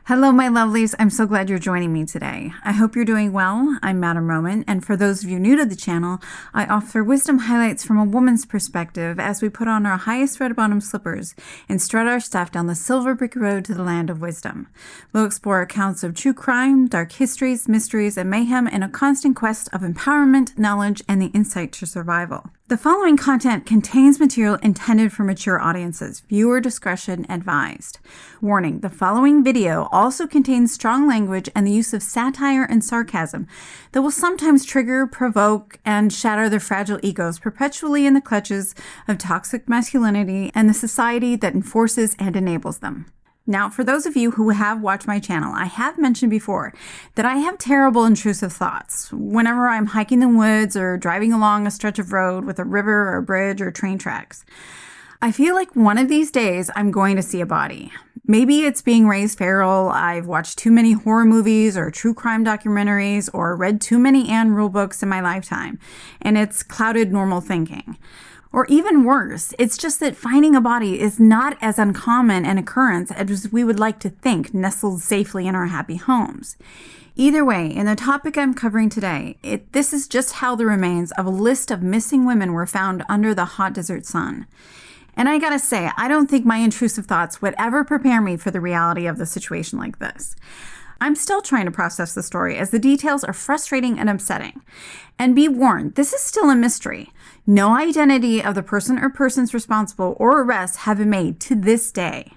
Hello, my lovelies. I'm so glad you're joining me today. I hope you're doing well. I'm Madam Roman, and for those of you new to the channel, I offer wisdom highlights from a woman's perspective as we put on our highest red bottom slippers and strut our stuff down the silver brick road to the land of wisdom. We'll explore accounts of true crime, dark histories, mysteries, and mayhem in a constant quest of empowerment, knowledge, and the insight to survival. The following content contains material intended for mature audiences. Viewer discretion advised. Warning, the following video also contains strong language and the use of satire and sarcasm that will sometimes trigger, provoke, and shatter their fragile egos perpetually in the clutches of toxic masculinity and the society that enforces and enables them. Now, for those of you who have watched my channel, I have mentioned before that I have terrible intrusive thoughts whenever I'm hiking the woods or driving along a stretch of road with a river or a bridge or train tracks. I feel like one of these days I'm going to see a body. Maybe it's being raised feral, I've watched too many horror movies or true crime documentaries or read too many Anne rule books in my lifetime, and it's clouded normal thinking. Or even worse, it's just that finding a body is not as uncommon an occurrence as we would like to think, nestled safely in our happy homes. Either way, in the topic I'm covering today, this is just how the remains of a list of missing women were found under the hot desert sun. And I gotta say, I don't think my intrusive thoughts would ever prepare me for the reality of the situation like this. I'm still trying to process the story as the details are frustrating and upsetting. And be warned, this is still a mystery. No identity of the person or persons responsible or arrests have been made to this day.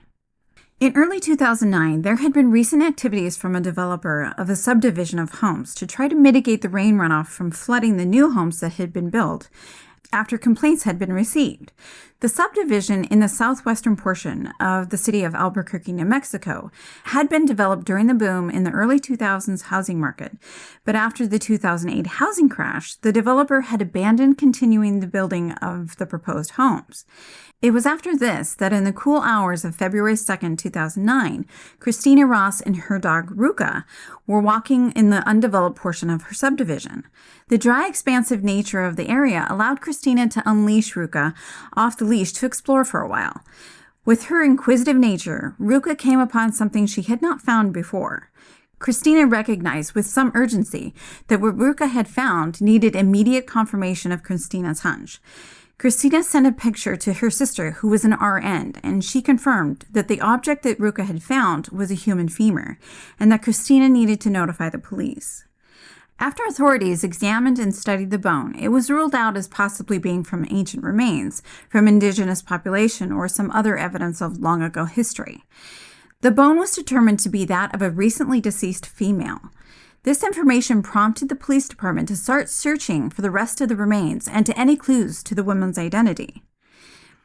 In early 2009, there had been recent activities from a developer of a subdivision of homes to try to mitigate the rain runoff from flooding the new homes that had been built after complaints had been received. The subdivision in the southwestern portion of the city of Albuquerque, New Mexico, had been developed during the boom in the early 2000s housing market, but after the 2008 housing crash, the developer had abandoned continuing the building of the proposed homes. It was after this that in the cool hours of February 2nd, 2009, Christina Ross and her dog Ruka were walking in the undeveloped portion of her subdivision. The dry, expansive nature of the area allowed Christina to unleash Ruka off the leash to explore for a while. With her inquisitive nature, Ruka came upon something she had not found before. Christina recognized with some urgency that what Ruka had found needed immediate confirmation of Christina's hunch. Christina sent a picture to her sister, who was an RN, and she confirmed that the object that Ruka had found was a human femur, and that Christina needed to notify the police. After authorities examined and studied the bone, it was ruled out as possibly being from ancient remains, from indigenous population, or some other evidence of long ago history. The bone was determined to be that of a recently deceased female. This information prompted the police department to start searching for the rest of the remains and to any clues to the woman's identity.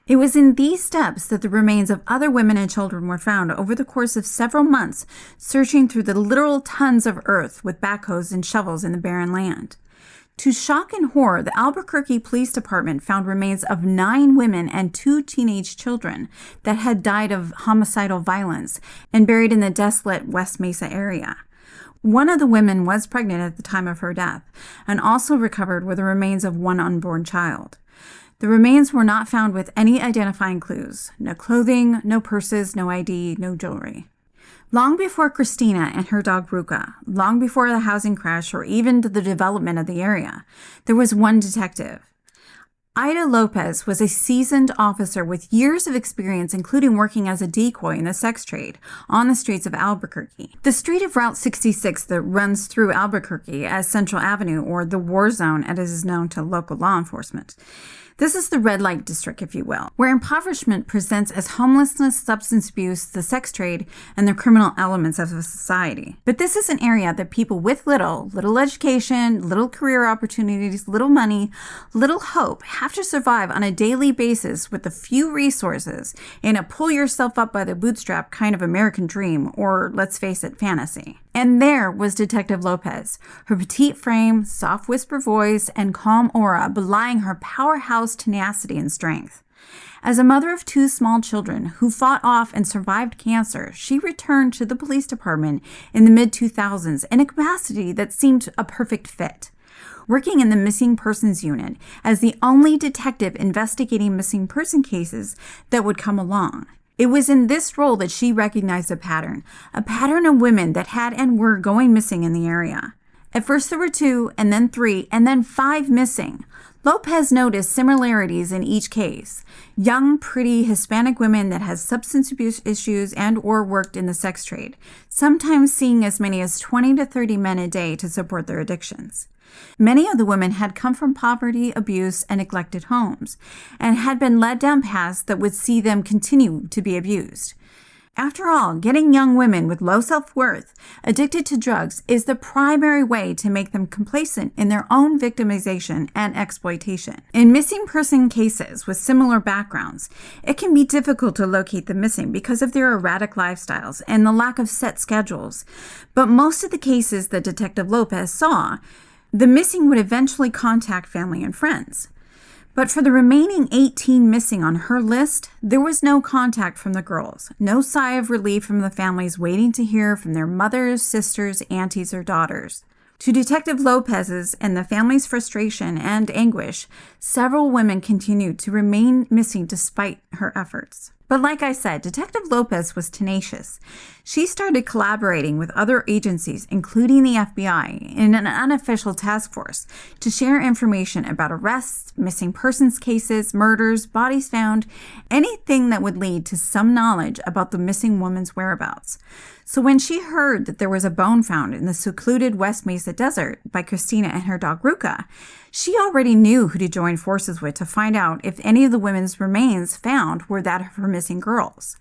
It was in these steps that the remains of other women and children were found over the course of several months, searching through the literal tons of earth with backhoes and shovels in the barren land. To shock and horror, the Albuquerque Police Department found remains of 9 women and 2 teenage children that had died of homicidal violence and buried in the desolate West Mesa area. One of the women was pregnant at the time of her death, and also recovered were the remains of one unborn child. The remains were not found with any identifying clues. No clothing, no purses, no ID, no jewelry. Long before Christina and her dog Ruka, long before the housing crash or even the development of the area, there was one detective. Ida Lopez was a seasoned officer with years of experience, including working as a decoy in the sex trade on the streets of Albuquerque. The street of Route 66 that runs through Albuquerque as Central Avenue, or the War Zone as it is known to local law enforcement. This is the red light district, if you will, where impoverishment presents as homelessness, substance abuse, the sex trade, and the criminal elements of a society. But this is an area that people with little education, little career opportunities, little money, little hope have to survive on a daily basis with the few resources in a pull yourself up by the bootstrap kind of American dream, or let's face it, fantasy. And there was Detective Lopez, her petite frame, soft whisper voice, and calm aura belying her powerhouse tenacity and strength. As a mother of 2 small children who fought off and survived cancer, she returned to the police department in the mid-2000s in a capacity that seemed a perfect fit. Working in the missing persons unit as the only detective investigating missing person cases that would come along. It was in this role that she recognized a pattern of women that had and were going missing in the area. At first there were 2, and then 3, and then 5 missing. Lopez noticed similarities in each case. Young, pretty Hispanic women that had substance abuse issues and or worked in the sex trade, sometimes seeing as many as 20 to 30 men a day to support their addictions. Many of the women had come from poverty, abuse, and neglected homes, and had been led down paths that would see them continue to be abused. After all, getting young women with low self-worth addicted to drugs is the primary way to make them complacent in their own victimization and exploitation. In missing person cases with similar backgrounds, it can be difficult to locate the missing because of their erratic lifestyles and the lack of set schedules. But most of the cases that Detective Lopez saw, the missing would eventually contact family and friends. But for the remaining 18 missing on her list, there was no contact from the girls, no sigh of relief from the families waiting to hear from their mothers, sisters, aunties, or daughters. To Detective Lopez's and the family's frustration and anguish, several women continued to remain missing despite her efforts. But like I said, Detective Lopez was tenacious. She started collaborating with other agencies, including the FBI, in an unofficial task force to share information about arrests, missing persons cases, murders, bodies found, anything that would lead to some knowledge about the missing woman's whereabouts. So when she heard that there was a bone found in the secluded West Mesa desert by Christina and her dog Ruka, she already knew who to join forces with to find out if any of the women's remains found were that of her missing girls.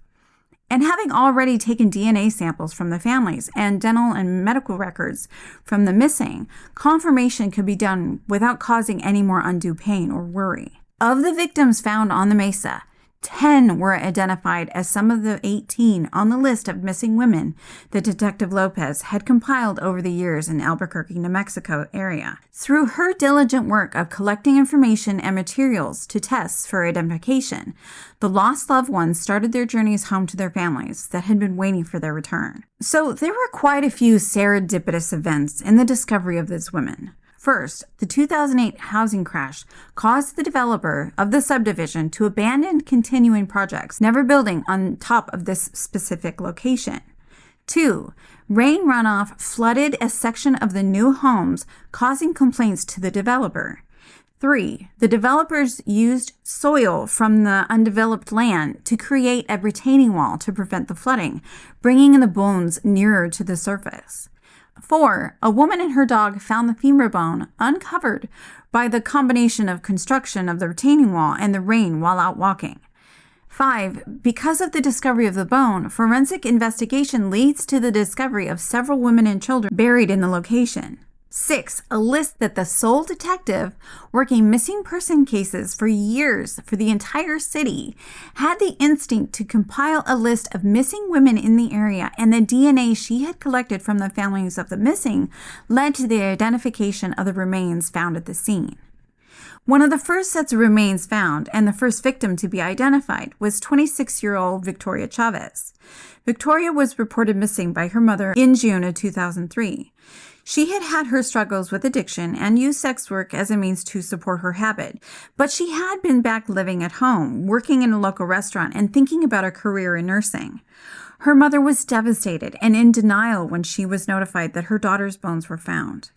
And having already taken DNA samples from the families and dental and medical records from the missing, confirmation could be done without causing any more undue pain or worry. Of the victims found on the mesa, 10 were identified as some of the 18 on the list of missing women that Detective Lopez had compiled over the years in Albuquerque, New Mexico area. Through her diligent work of collecting information and materials to test for identification, the lost loved ones started their journeys home to their families that had been waiting for their return. So there were quite a few serendipitous events in the discovery of these women. First, the 2008 housing crash caused the developer of the subdivision to abandon continuing projects, never building on top of this specific location. 2, rain runoff flooded a section of the new homes, causing complaints to the developer. 3, the developers used soil from the undeveloped land to create a retaining wall to prevent the flooding, bringing the bones nearer to the surface. 4, a woman and her dog found the femur bone uncovered by the combination of construction of the retaining wall and the rain while out walking. 5, because of the discovery of the bone, forensic investigation leads to the discovery of several women and children buried in the location. 6, a list that the sole detective working missing person cases for years for the entire city had the instinct to compile a list of missing women in the area, and the DNA she had collected from the families of the missing led to the identification of the remains found at the scene. One of the first sets of remains found and the first victim to be identified was 26-year-old Victoria Chavez. Victoria was reported missing by her mother in June of 2003. She had had her struggles with addiction and used sex work as a means to support her habit, but she had been back living at home, working in a local restaurant, and thinking about a career in nursing. Her mother was devastated and in denial when she was notified that her daughter's bones were found.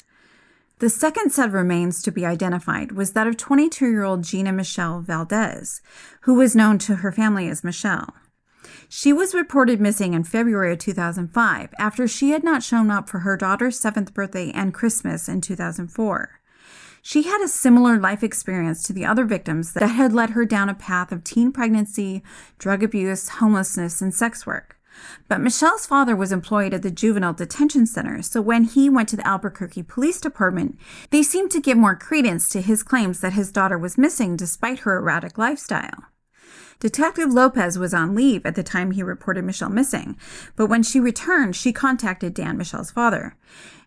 The second set of remains to be identified was that of 22-year-old Gina Michelle Valdez, who was known to her family as Michelle. She was reported missing in February of 2005 after she had not shown up for her daughter's 7th birthday and Christmas in 2004. She had a similar life experience to the other victims that had led her down a path of teen pregnancy, drug abuse, homelessness, and sex work. But Michelle's father was employed at the juvenile detention center, so when he went to the Albuquerque Police Department, they seemed to give more credence to his claims that his daughter was missing despite her erratic lifestyle. Detective Lopez was on leave at the time he reported Michelle missing, but when she returned, she contacted Dan, Michelle's father.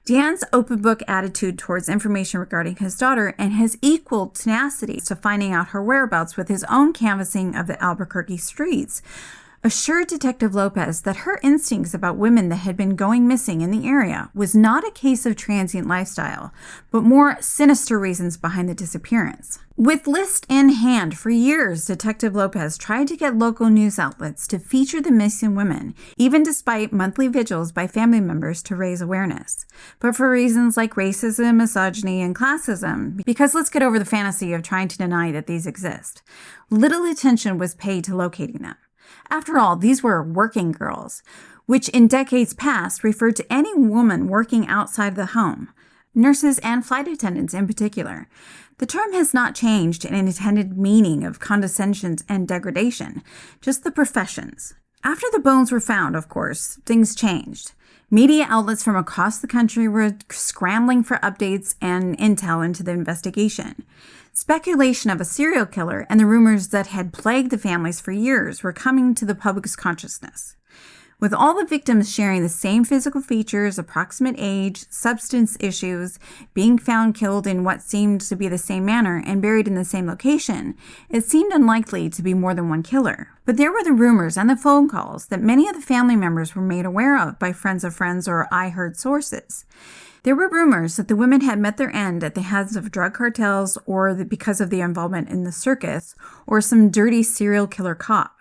Dan's open book attitude towards information regarding his daughter and his equal tenacity to finding out her whereabouts with his own canvassing of the Albuquerque streets assured Detective Lopez that her instincts about women that had been going missing in the area was not a case of transient lifestyle, but more sinister reasons behind the disappearance. With list in hand, for years, Detective Lopez tried to get local news outlets to feature the missing women, even despite monthly vigils by family members to raise awareness. But for reasons like racism, misogyny, and classism, because let's get over the fantasy of trying to deny that these exist, little attention was paid to locating them. After all, these were working girls, which in decades past referred to any woman working outside the home, nurses and flight attendants in particular. The term has not changed in intended meaning of condescension and degradation, just the professions. After the bones were found, of course, things changed. Media outlets from across the country were scrambling for updates and intel into the investigation. Speculation of a serial killer and the rumors that had plagued the families for years were coming to the public's consciousness. With all the victims sharing the same physical features, approximate age, substance issues, being found killed in what seemed to be the same manner, and buried in the same location, it seemed unlikely to be more than one killer. But there were the rumors and the phone calls that many of the family members were made aware of by friends of friends or I heard sources. There were rumors that the women had met their end at the hands of drug cartels or because of their involvement in the circus or some dirty serial killer cop.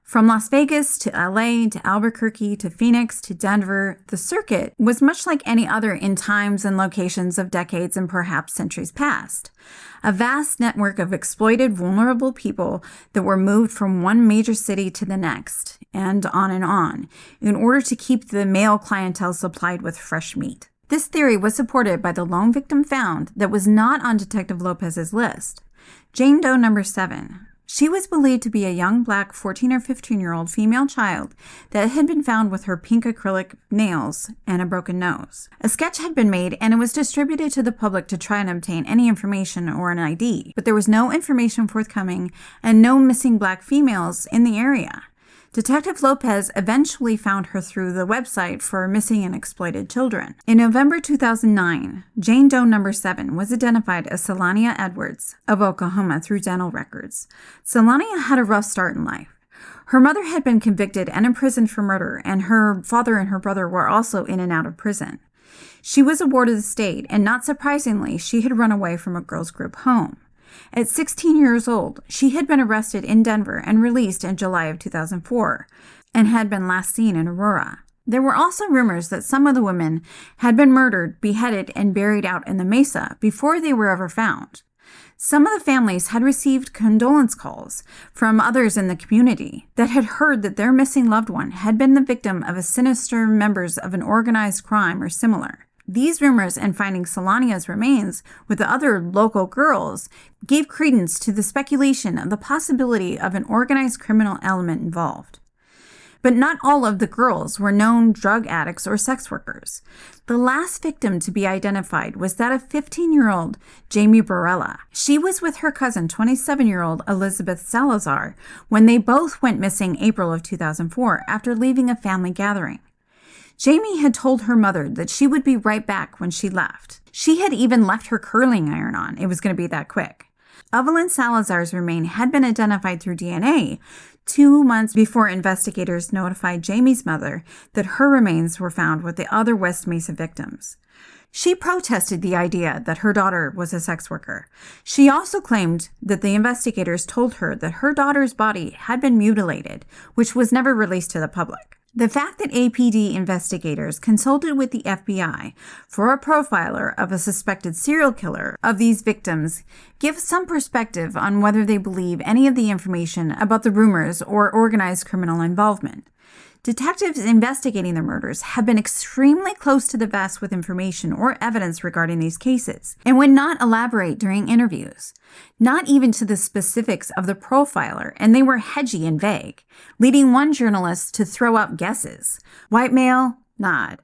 From Las Vegas to LA to Albuquerque to Phoenix to Denver, the circuit was much like any other in times and locations of decades and perhaps centuries past. A vast network of exploited, vulnerable people that were moved from one major city to the next, and on, in order to keep the male clientele supplied with fresh meat. This theory was supported by the lone victim found that was not on Detective Lopez's list, Jane Doe number 7. She was believed to be a young black 14 or 15-year-old female child that had been found with her pink acrylic nails and a broken nose. A sketch had been made and it was distributed to the public to try and obtain any information or an ID, but there was no information forthcoming and no missing black females in the area. Detective Lopez eventually found her through the website for missing and exploited children. In November 2009, Jane Doe number 7 was identified as Selania Edwards of Oklahoma through dental records. Selania had a rough start in life. Her mother had been convicted and imprisoned for murder, and her father and her brother were also in and out of prison. She was a ward of the state, and not surprisingly, she had run away from a girls' group home. At 16 years old, she had been arrested in Denver and released in July of 2004 and had been last seen in Aurora. There were also rumors that some of the women had been murdered, beheaded, and buried out in the Mesa before they were ever found. Some of the families had received condolence calls from others in the community that had heard that their missing loved one had been the victim of a sinister members of an organized crime or similar. These rumors and finding Selania's remains with the other local girls gave credence to the speculation of the possibility of an organized criminal element involved. But not all of the girls were known drug addicts or sex workers. The last victim to be identified was that of 15-year-old Jamie Barella. She was with her cousin, 27-year-old Elizabeth Salazar, when they both went missing April of 2004 after leaving a family gathering. Jamie had told her mother that she would be right back when she left. She had even left her curling iron on. It was going to be that quick. Evelyn Salazar's remains had been identified through DNA 2 months before investigators notified Jamie's mother that her remains were found with the other West Mesa victims. She protested the idea that her daughter was a sex worker. She also claimed that the investigators told her that her daughter's body had been mutilated, which was never released to the public. The fact that APD investigators consulted with the FBI for a profiler of a suspected serial killer of these victims gives some perspective on whether they believe any of the information about the rumors or organized criminal involvement. Detectives investigating the murders have been extremely close to the vest with information or evidence regarding these cases, and would not elaborate during interviews, not even to the specifics of the profiler, and they were hedgy and vague, leading one journalist to throw out guesses. White male? Nod.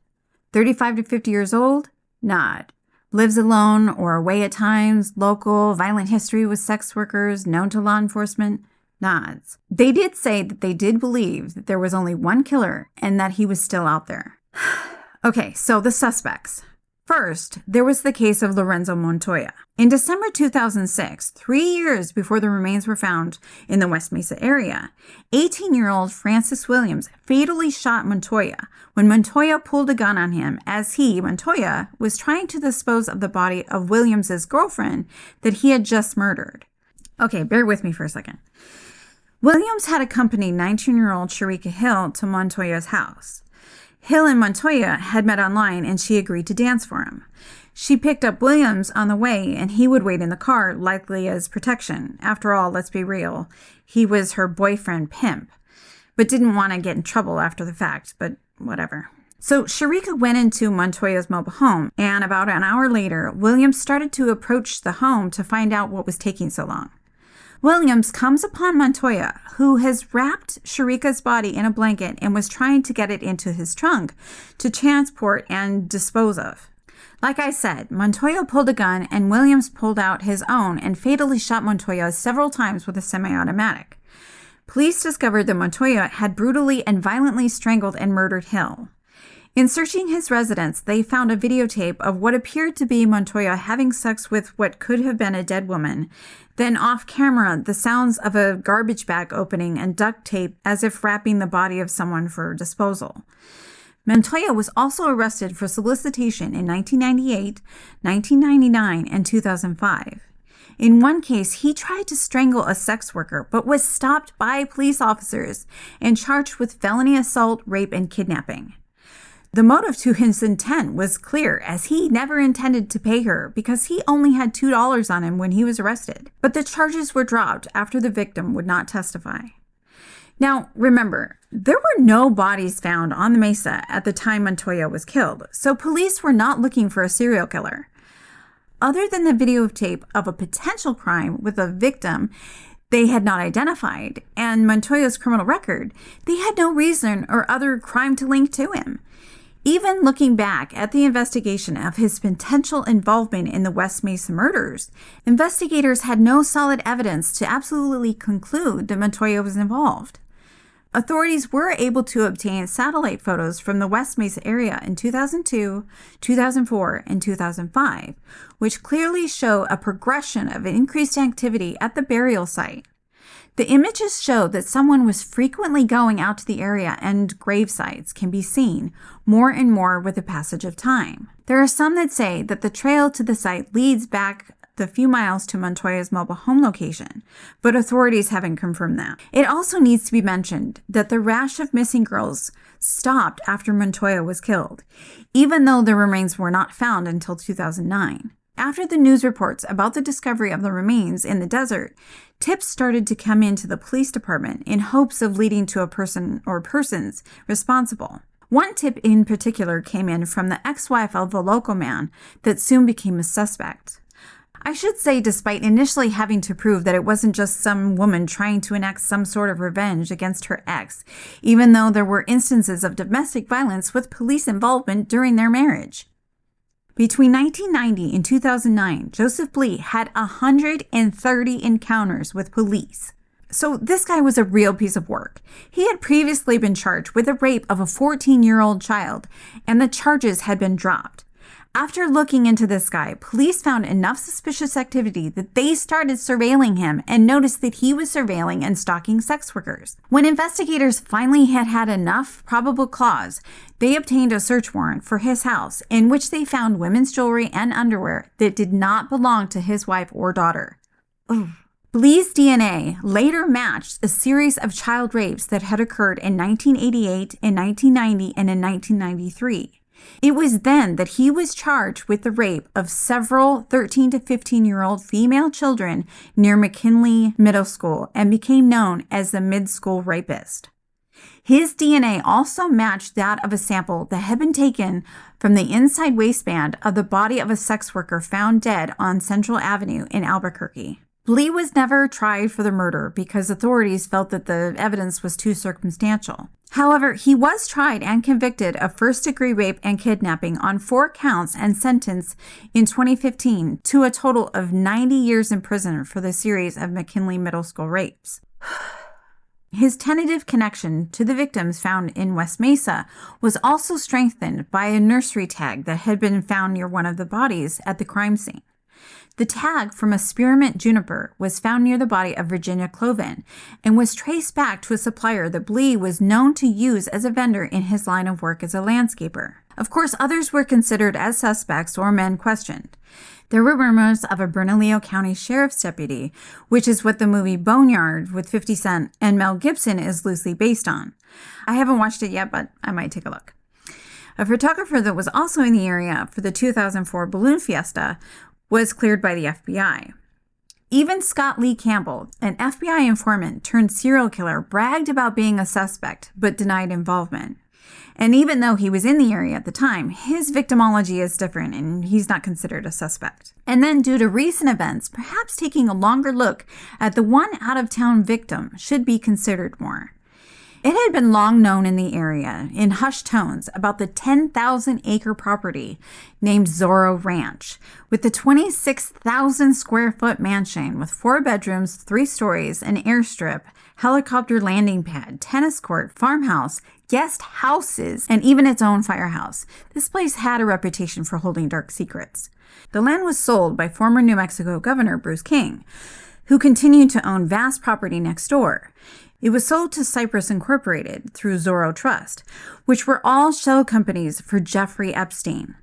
35 to 50 years old? Nod. Lives alone or away at times, local, violent history with sex workers, known to law enforcement? Nods. They did say that they did believe that there was only one killer and that he was still out there. Okay, so the suspects. First, there was the case of Lorenzo Montoya. In December 2006, 3 years before the remains were found in the West Mesa area, 18-year-old Francis Williams fatally shot Montoya when Montoya pulled a gun on him as he, Montoya, was trying to dispose of the body of Williams's girlfriend that he had just murdered. Okay, bear with me for a second. Williams had accompanied 19-year-old Sharika Hill to Montoya's house. Hill and Montoya had met online and she agreed to dance for him. She picked up Williams on the way and he would wait in the car, likely as protection. After all, let's be real, he was her boyfriend pimp, but didn't want to get in trouble after the fact, but whatever. So Sharika went into Montoya's mobile home, and about an hour later, Williams started to approach the home to find out what was taking so long. Williams comes upon Montoya, who has wrapped Sharika's body in a blanket and was trying to get it into his trunk to transport and dispose of. Like I said, Montoya pulled a gun and Williams pulled out his own and fatally shot Montoya several times with a semi-automatic. Police discovered that Montoya had brutally and violently strangled and murdered Hill. In searching his residence, they found a videotape of what appeared to be Montoya having sex with what could have been a dead woman. Then off camera, the sounds of a garbage bag opening and duct tape as if wrapping the body of someone for disposal. Montoya was also arrested for solicitation in 1998, 1999, and 2005. In one case, he tried to strangle a sex worker, but was stopped by police officers and charged with felony assault, rape, and kidnapping. The motive to his intent was clear, as he never intended to pay her because he only had $2 on him when he was arrested. But the charges were dropped after the victim would not testify. Now, remember, there were no bodies found on the mesa at the time Montoya was killed, so police were not looking for a serial killer. Other than the videotape of a potential crime with a victim they had not identified and Montoya's criminal record, they had no reason or other crime to link to him. Even looking back at the investigation of his potential involvement in the West Mesa murders, investigators had no solid evidence to absolutely conclude that Montoya was involved. Authorities were able to obtain satellite photos from the West Mesa area in 2002, 2004, and 2005, which clearly show a progression of increased activity at the burial site. The images show that someone was frequently going out to the area, and grave sites can be seen more and more with the passage of time. There are some that say that the trail to the site leads back the few miles to Montoya's mobile home location, but authorities haven't confirmed that. It also needs to be mentioned that the rash of missing girls stopped after Montoya was killed, even though the remains were not found until 2009. After the news reports about the discovery of the remains in the desert, tips started to come into the police department in hopes of leading to a person or persons responsible. One tip in particular came in from the ex-wife of a local man that soon became a suspect. I should say, despite initially having to prove that it wasn't just some woman trying to enact some sort of revenge against her ex, even though there were instances of domestic violence with police involvement during their marriage. Between 1990 and 2009, Joseph Blee had 130 encounters with police. So this guy was a real piece of work. He had previously been charged with the rape of a 14-year-old child, and the charges had been dropped. After looking into this guy, police found enough suspicious activity that they started surveilling him and noticed that he was surveilling and stalking sex workers. When investigators finally had enough probable cause, they obtained a search warrant for his house in which they found women's jewelry and underwear that did not belong to his wife or daughter. Ugh. Blee's DNA later matched a series of child rapes that had occurred in 1988, in 1990, and in 1993. It was then that he was charged with the rape of several 13 to 15-year-old female children near McKinley Middle School and became known as the mid-school rapist. His DNA also matched that of a sample that had been taken from the inside waistband of the body of a sex worker found dead on Central Avenue in Albuquerque. Blee was never tried for the murder because authorities felt that the evidence was too circumstantial. However, he was tried and convicted of first-degree rape and kidnapping on 4 counts and sentenced in 2015 to a total of 90 years in prison for the series of McKinley Middle School rapes. His tentative connection to the victims found in West Mesa was also strengthened by a nursery tag that had been found near one of the bodies at the crime scene. The tag from a spearmint juniper was found near the body of Virginia Cloven and was traced back to a supplier that Blee was known to use as a vendor in his line of work as a landscaper. Of course, others were considered as suspects or men questioned. There were rumors of a Bernalillo County Sheriff's deputy, which is what the movie Boneyard with 50 Cent and Mel Gibson is loosely based on. I haven't watched it yet, but I might take a look. A photographer that was also in the area for the 2004 balloon fiesta was cleared by the FBI. Even Scott Lee Campbell, an FBI informant turned serial killer, bragged about being a suspect but denied involvement. And even though he was in the area at the time, his victimology is different and he's not considered a suspect. And then due to recent events, perhaps taking a longer look at the one out-of-town victim should be considered more. It had been long known in the area, in hushed tones, about the 10,000-acre property named Zorro Ranch, with the 26,000-square-foot mansion with 4 bedrooms, 3 stories, an airstrip, helicopter landing pad, tennis court, farmhouse, guest houses, and even its own firehouse. This place had a reputation for holding dark secrets. The land was sold by former New Mexico Governor Bruce King, who continued to own vast property next door. It was sold to Cypress Incorporated through Zorro Trust, which were all shell companies for Jeffrey Epstein.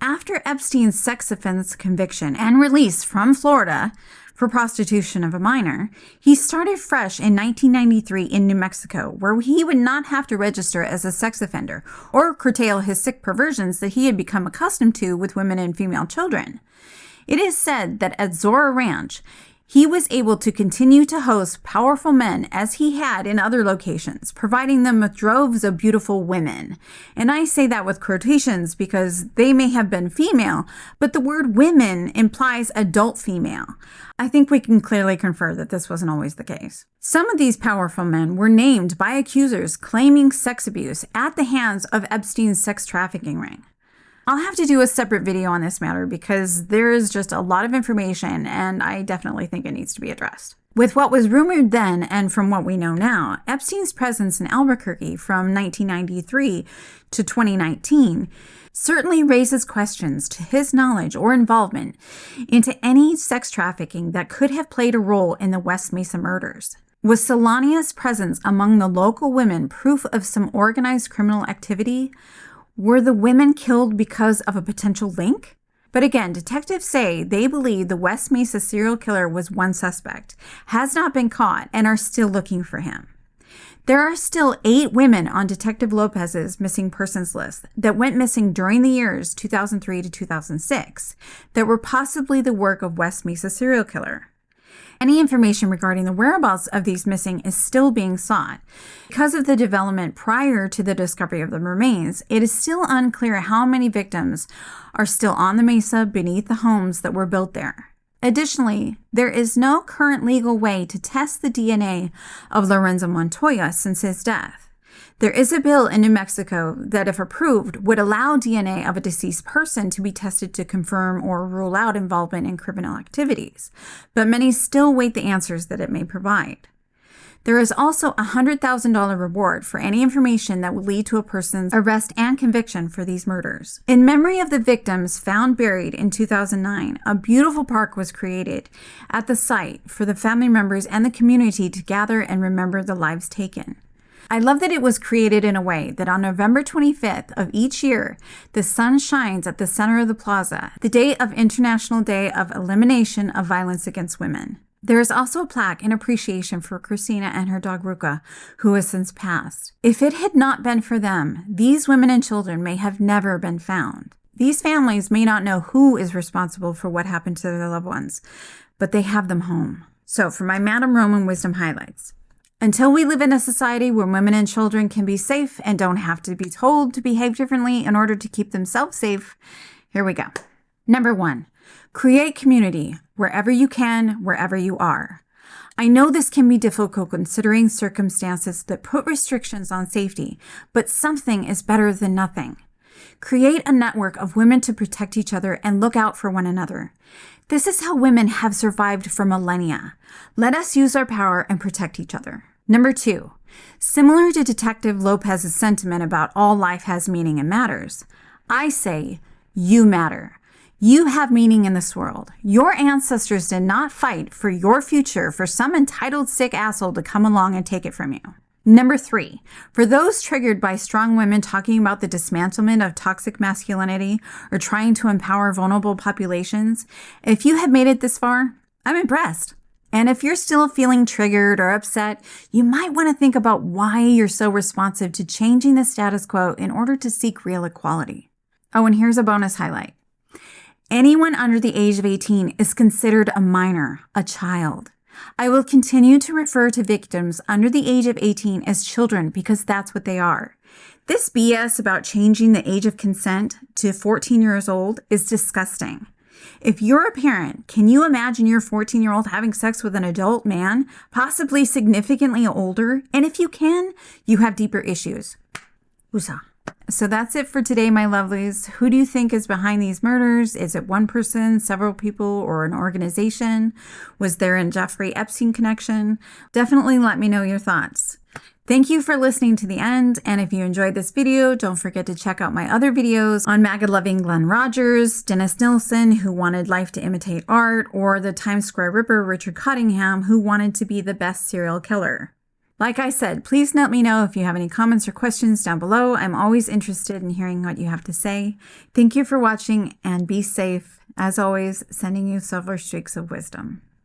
After Epstein's sex offense conviction and release from Florida for prostitution of a minor, he started fresh in 1993 in New Mexico, where he would not have to register as a sex offender or curtail his sick perversions that he had become accustomed to with women and female children. It is said that at Zorro Ranch, he was able to continue to host powerful men as he had in other locations, providing them with droves of beautiful women. And I say that with quotations because they may have been female, but the word women implies adult female. I think we can clearly confer that this wasn't always the case. Some of these powerful men were named by accusers claiming sex abuse at the hands of Epstein's sex trafficking ring. I'll have to do a separate video on this matter because there is just a lot of information and I definitely think it needs to be addressed. With what was rumored then and from what we know now, Epstein's presence in Albuquerque from 1993 to 2019 certainly raises questions to his knowledge or involvement into any sex trafficking that could have played a role in the West Mesa murders. Was Solania's presence among the local women proof of some organized criminal activity? Were the women killed because of a potential link? But again, detectives say they believe the West Mesa serial killer was one suspect, has not been caught, and are still looking for him. There are still 8 women on Detective Lopez's missing persons list that went missing during the years 2003 to 2006 that were possibly the work of West Mesa serial killer. Any information regarding the whereabouts of these missing is still being sought. Because of the development prior to the discovery of the remains, it is still unclear how many victims are still on the mesa beneath the homes that were built there. Additionally, there is no current legal way to test the DNA of Lorenzo Montoya since his death. There is a bill in New Mexico that, if approved, would allow DNA of a deceased person to be tested to confirm or rule out involvement in criminal activities, but many still wait the answers that it may provide. There is also a $100,000 reward for any information that would lead to a person's arrest and conviction for these murders. In memory of the victims found buried in 2009, a beautiful park was created at the site for the family members and the community to gather and remember the lives taken. I love that it was created in a way that on November 25th of each year, the sun shines at the center of the plaza, the day of International Day of Elimination of Violence Against Women. There is also a plaque in appreciation for Christina and her dog Ruka, who has since passed. If it had not been for them, these women and children may have never been found. These families may not know who is responsible for what happened to their loved ones, but they have them home. So for my Madam Roman Wisdom highlights. Until we live in a society where women and children can be safe and don't have to be told to behave differently in order to keep themselves safe, here we go. Number 1, create community wherever you can, wherever you are. I know this can be difficult considering circumstances that put restrictions on safety, but something is better than nothing. Create a network of women to protect each other and look out for one another. This is how women have survived for millennia. Let us use our power and protect each other. Number 2, similar to Detective Lopez's sentiment about all life has meaning and matters, I say you matter. You have meaning in this world. Your ancestors did not fight for your future for some entitled sick asshole to come along and take it from you. Number 3, for those triggered by strong women talking about the dismantlement of toxic masculinity or trying to empower vulnerable populations, if you have made it this far, I'm impressed. And if you're still feeling triggered or upset, you might want to think about why you're so responsive to changing the status quo in order to seek real equality. Oh, and here's a bonus highlight. Anyone under the age of 18 is considered a minor, a child. I will continue to refer to victims under the age of 18 as children because that's what they are. This BS about changing the age of consent to 14 years old is disgusting. If you're a parent, can you imagine your 14-year-old having sex with an adult man, possibly significantly older? And if you can, you have deeper issues. Woosah. So that's it for today, my lovelies. Who do you think is behind these murders? Is it one person, several people, or an organization? Was there a Jeffrey Epstein connection? Definitely let me know your thoughts. Thank you for listening to the end. And if you enjoyed this video, don't forget to check out my other videos on MAGA-loving Glenn Rogers, Dennis Nilsen, who wanted life to imitate art, or the Times Square Ripper, Richard Cottingham, who wanted to be the best serial killer. Like I said, please let me know if you have any comments or questions down below. I'm always interested in hearing what you have to say. Thank you for watching and be safe. As always, sending you silver streaks of wisdom.